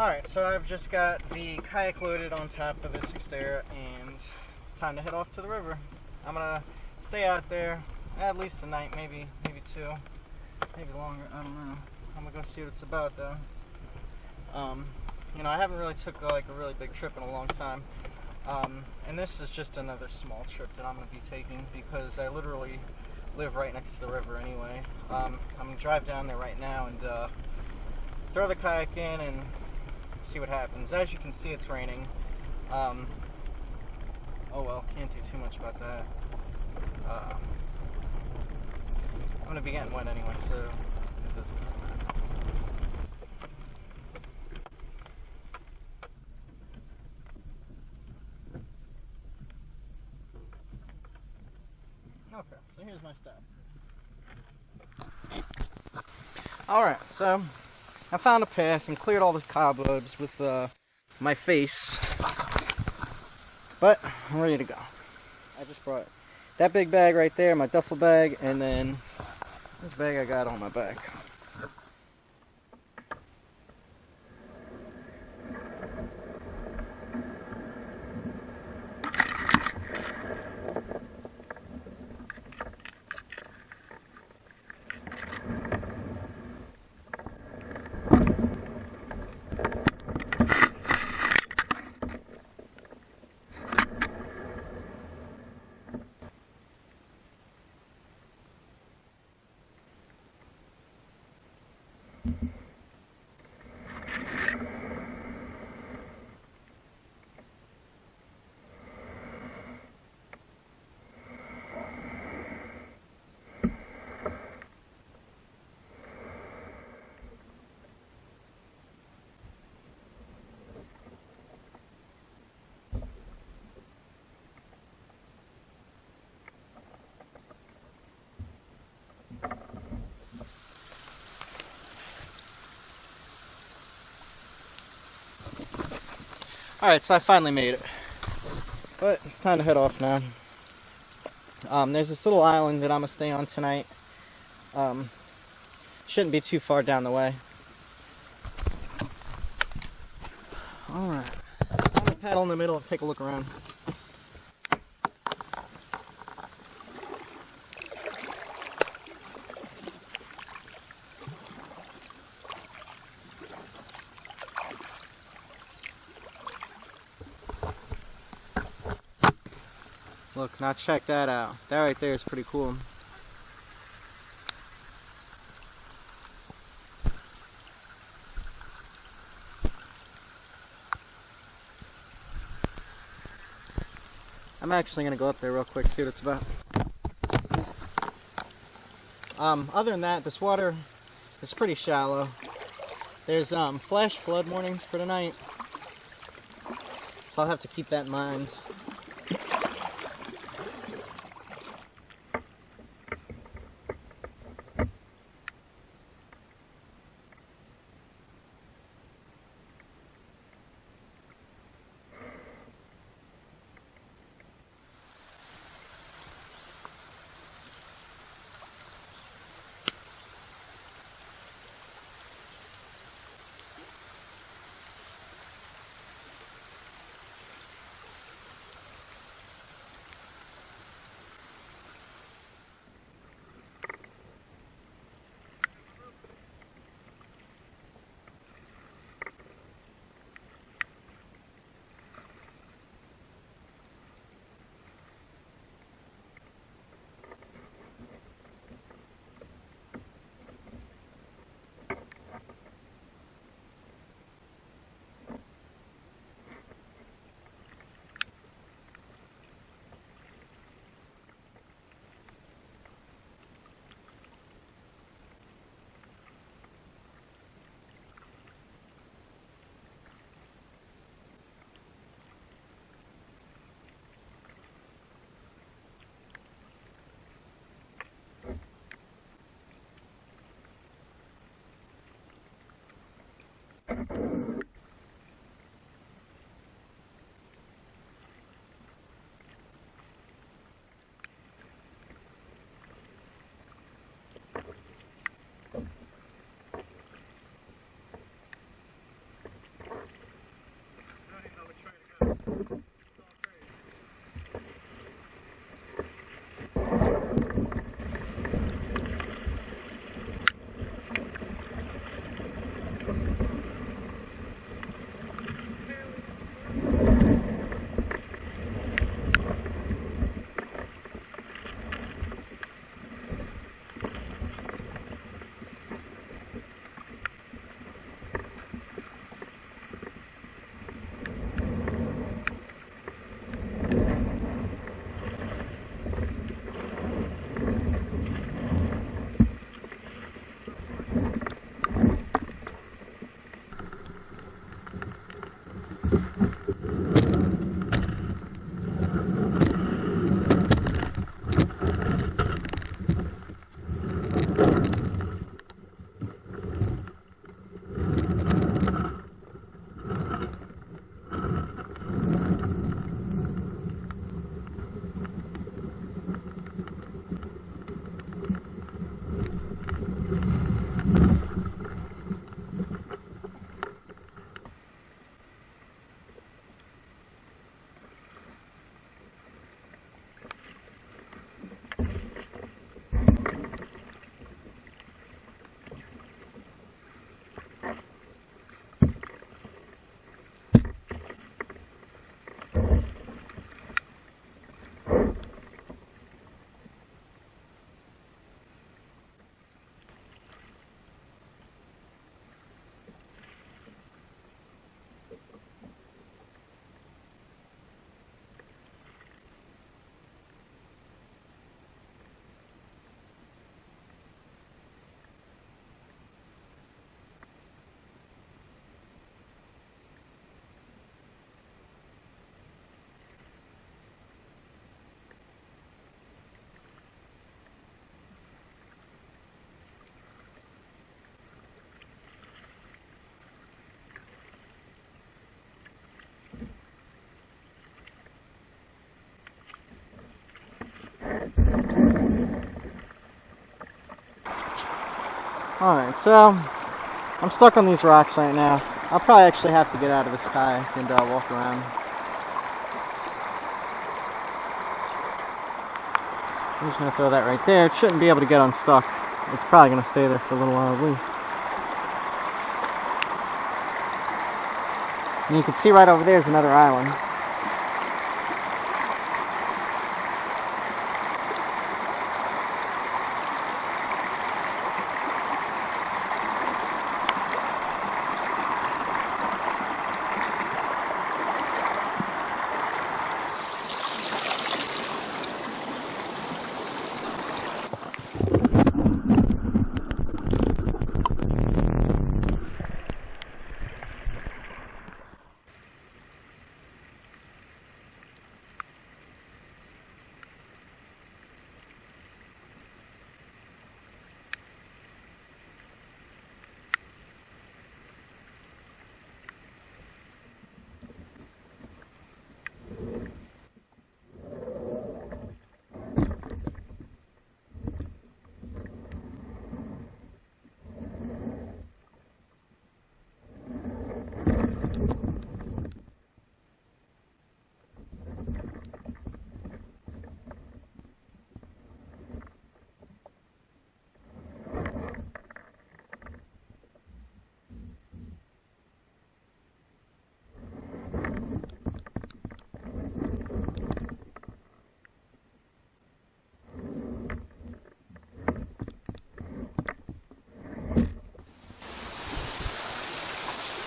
Alright, so I've just got the kayak loaded on top of this exterior, and it's time to head off to the river. I'm gonna stay out there at least a night, maybe two, maybe longer, I don't know. I'm gonna go see what it's about though. You know, I haven't really took like a really big trip in a long time. And this is just another small trip that I'm gonna be taking because I literally live right next to the river anyway. I'm gonna drive down there right now and throw the kayak in and see what happens. As you can see, it's raining. Oh well, can't do too much about that. I'm gonna be getting wet anyway, so it doesn't matter. Okay, so here's my step. Alright, so I found a path and cleared all the cobwebs with my face, but I'm ready to go. I just brought that big bag right there, my duffel bag, and then this bag I got on my back. Alright, so I finally made it. But it's time to head off now. There's this little island that I'm going to stay on tonight. Shouldn't be too far down the way. Alright. So I'm going to paddle in the middle and take a look around. Look, now check that out. That right there is pretty cool. I'm actually going to go up there real quick, see what it's about. Other than that, this water is pretty shallow. There's flash flood warnings for tonight, so I'll have to keep that in mind. Alright, so I'm stuck on these rocks right now. I'll probably actually have to get out of this kayak and walk around. I'm just going to throw that right there. It shouldn't be able to get unstuck. It's probably going to stay there for a little while at least. And you can see right over there is another island.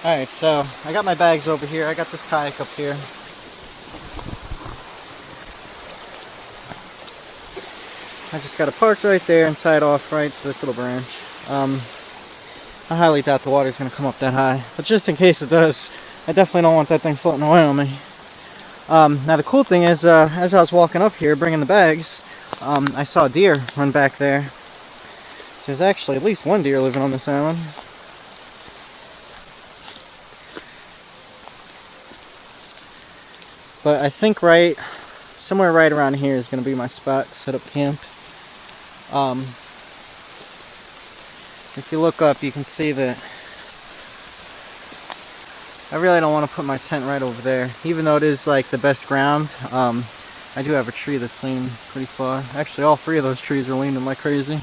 Alright, so I got my bags over here. I got this kayak up here. I just got it parked right there and tied off right to this little branch. I highly doubt the water's going to come up that high, but just in case it does, I definitely don't want that thing floating away on me. Now the cool thing is, as I was walking up here bringing the bags, I saw a deer run back there. So there's actually at least one deer living on this island. But I think somewhere right around here is going to be my spot to set up camp. If you look up, you can see that I really don't want to put my tent right over there. Even though it is like the best ground, I do have a tree that's leaning pretty far. Actually, all three of those trees are leaning like crazy.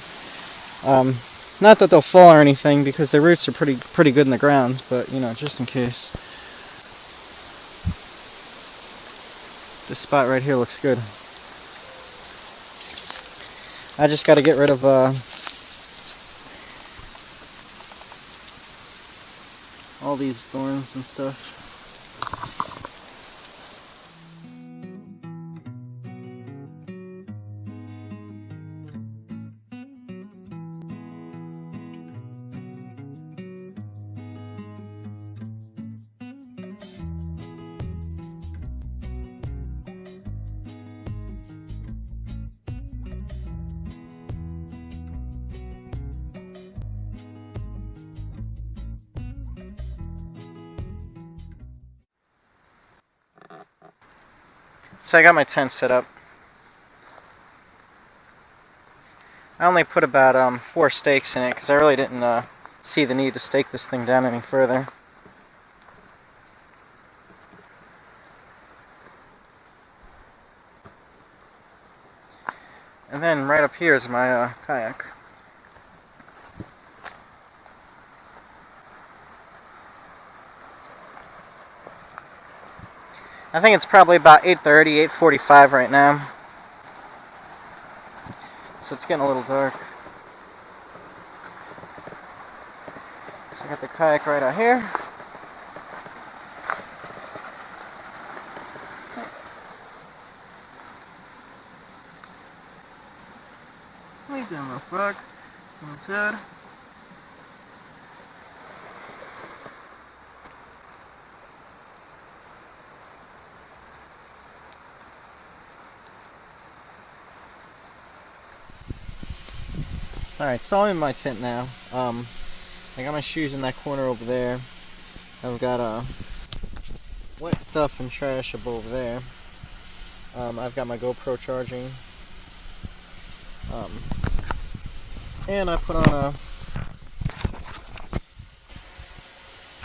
Not that they'll fall or anything, because their roots are pretty good in the ground, but you know, just in case. This spot right here looks good. I just got to get rid of all these thorns and stuff. So I got my tent set up. I only put about 4 stakes in it because I really didn't see the need to stake this thing down any further. And then right up here is my kayak. I think it's probably about 8:30, 8:45 right now. So it's getting a little dark. So I got the kayak right out here. How you doing, little frog? What's good? Alright, so I'm in my tent now. I got my shoes in that corner over there. I've got wet stuff and trash up over there. I've got my GoPro charging. And I put on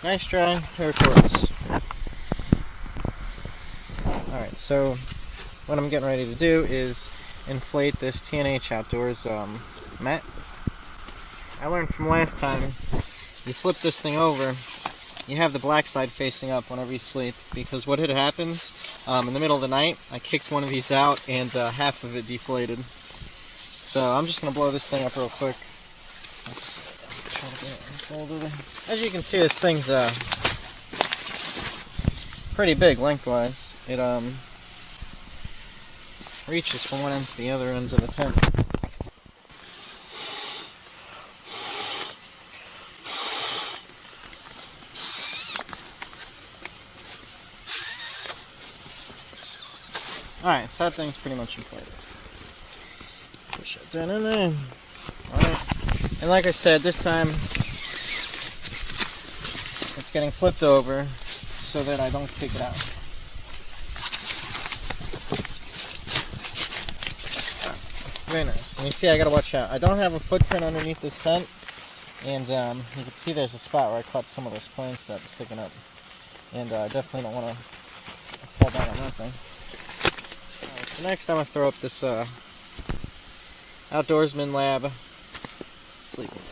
Nice try. Here it works. Alright, so what I'm getting ready to do is inflate this TNH Outdoors mat. I learned from last time, you flip this thing over, you have the black side facing up whenever you sleep, because what had happens in the middle of the night, I kicked one of these out and half of it deflated. So I'm just going to blow this thing up real quick. Let's try to get it unfolded. As you can see, this thing's pretty big lengthwise. It reaches from one end to the other ends of the tent. Alright, so that thing's pretty much inflated. Push it down in there. Alright. And like I said, this time it's getting flipped over so that I don't kick it out. Very nice. And you see I gotta watch out. I don't have a footprint underneath this tent, and you can see there's a spot where I caught some of those planks up sticking up. And I definitely don't want to fall down on that thing. So next I'm going to throw up this OutdoorsmanLab sleeping bag.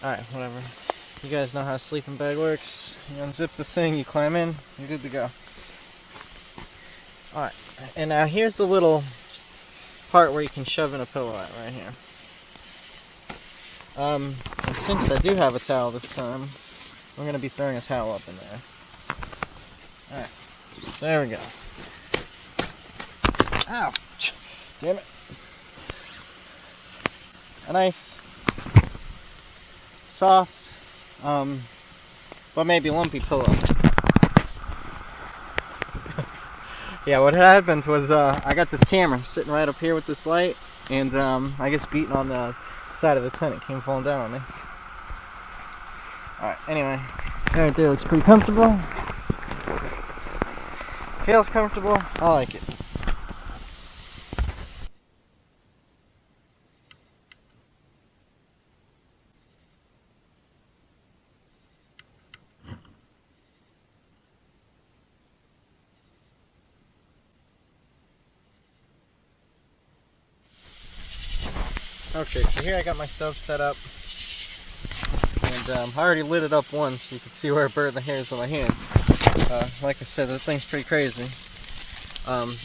Alright, whatever. You guys know how a sleeping bag works. You unzip the thing, you climb in, you're good to go. Alright, and now here's the little part where you can shove in a pillow at right here. And since I do have a towel this time, we're going to be throwing a towel up in there. Alright, so there we go. Ow! Damn it. A nice, soft, but maybe lumpy pillow. Yeah, what happened was I got this camera sitting right up here with this light, and I guess beating on the side of the tent, it came falling down on me. Alright, anyway, right there looks pretty comfortable. Feels comfortable. I like it. Okay, so here I got my stove set up, and I already lit it up once so you can see where it burned the hairs on my hands. Like I said, that thing's pretty crazy.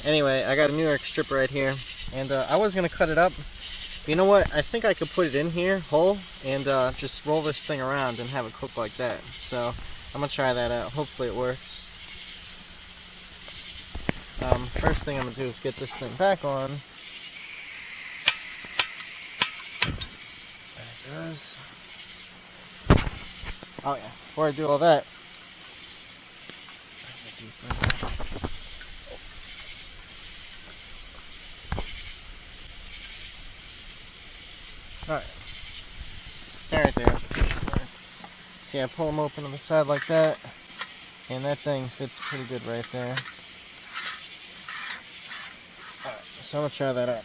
Anyway, I got a New York strip right here, and I was going to cut it up. You know what, I think I could put it in here, whole, and just roll this thing around and have it cook like that. So, I'm going to try that out. Hopefully it works. First thing I'm going to do is get this thing back on. Goes. Oh yeah, before I do all that, alright, stand right there. See, I pull them open on the side like that, and that thing fits pretty good right there. Alright, so I'm going to try that out.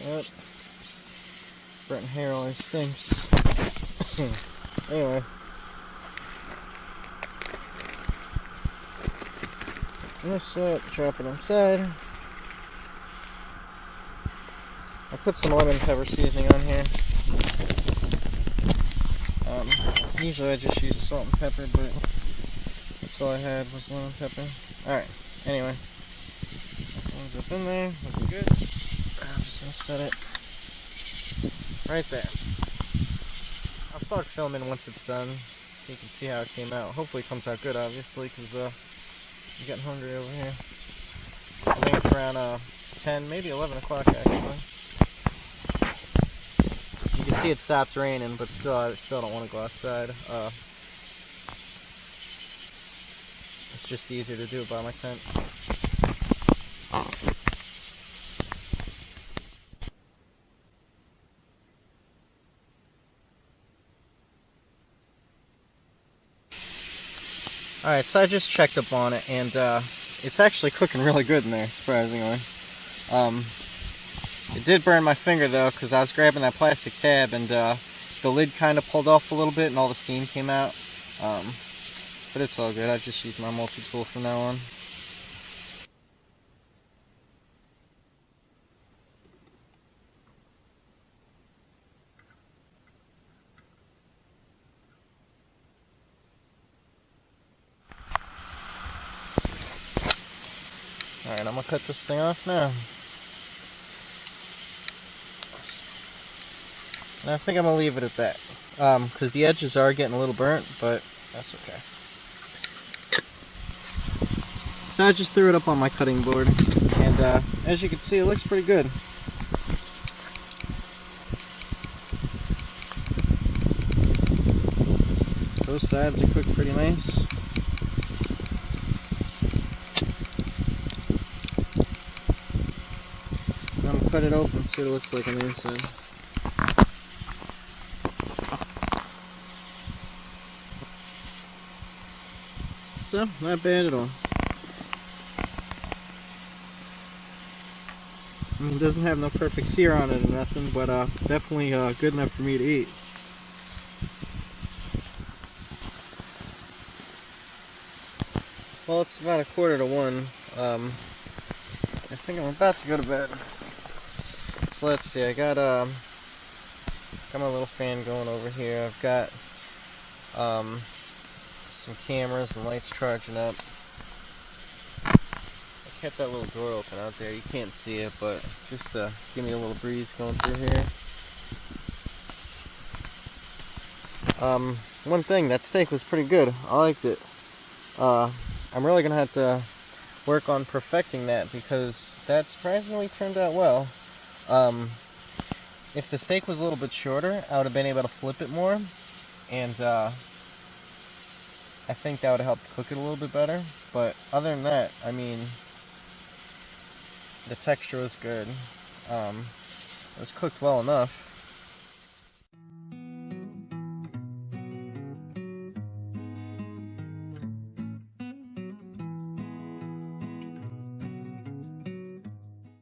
Yep. Burnt hair always stinks. Anyway. This up, drop it inside. I put some lemon pepper seasoning on here. Usually I just use salt and pepper, but that's all I had was lemon pepper. Alright, anyway. Things up in there, looking good. I'm just going to set it right there. I'll start filming once it's done so you can see how it came out. Hopefully it comes out good, obviously, because I'm getting hungry over here. I think it's around 10, maybe 11 o'clock actually. You can see it stopped raining, but still, I still don't want to go outside. it's just easier to do it by my tent. Alright, so I just checked up on it, and it's actually cooking really good in there, surprisingly. It did burn my finger though, because I was grabbing that plastic tab, and the lid kind of pulled off a little bit and all the steam came out. But it's all good. I just use my multi-tool from now on. Alright, I'm going to cut this thing off now. And I think I'm going to leave it at that. Because the edges are getting a little burnt, but that's okay. So I just threw it up on my cutting board. And as you can see, it looks pretty good. Both sides are cooked pretty nice. I'm going to cut it open and see what it looks like on the inside. So, not bad at all. I mean, it doesn't have no perfect sear on it or nothing, but definitely good enough for me to eat. Well, it's about 1:45. I think I'm about to go to bed. So let's see, I got my little fan going over here. I've got some cameras and lights charging up. I kept that little door open out there. You can't see it, but just give me a little breeze going through here. One thing, that steak was pretty good. I liked it. I'm really gonna have to work on perfecting that, because that surprisingly turned out well. If the steak was a little bit shorter, I would have been able to flip it more, and I think that would have helped cook it a little bit better. But other than that, I mean, the texture was good. It was cooked well enough.